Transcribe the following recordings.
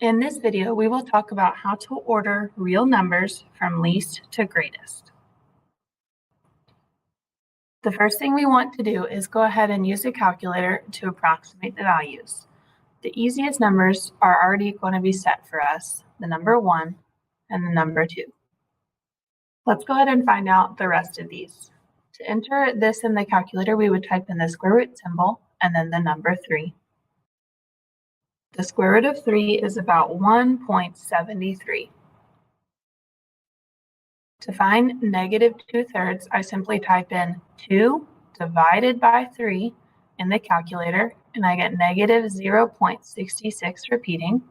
In this video, we will talk about how to order real numbers from least to greatest. The first thing we want to do is go ahead and use a calculator to approximate the values. The easiest numbers are already going to be set for us, the number 1 and the number 2. Let's go ahead and find out the rest of these. To enter this in the calculator, we would type in the square root symbol and then the number 3. The square root of 3 is about 1.73. To find negative 2/3, I simply type in 2 divided by 3 in the calculator, and I get negative 0.66 repeating.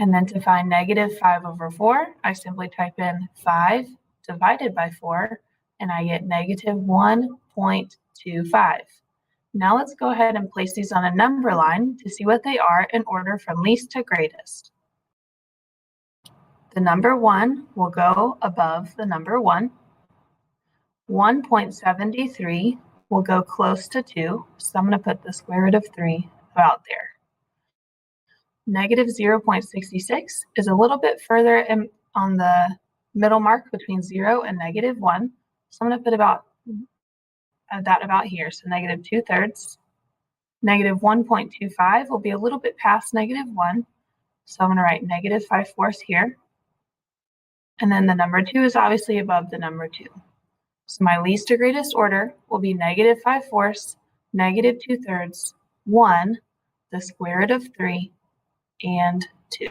And then to find negative 5/4, I simply type in 5 divided by 4, and I get negative 1.25. Now let's go ahead and place these on a number line to see what they are in order from least to greatest. The number 1 will go above the number 1. 1.73 will go close to 2, so I'm going to put the square root of 3 about there. Negative 0.66 is a little bit further on the middle mark between 0 and negative 1, so I'm going to put that about here, so negative 2/3. Negative 1.25 will be a little bit past negative 1, so I'm going to write negative 5/4 here. And then the number 2 is obviously above the number 2. So my least to greatest order will be negative 5/4, negative 2/3, 1, the square root of 3, and 2.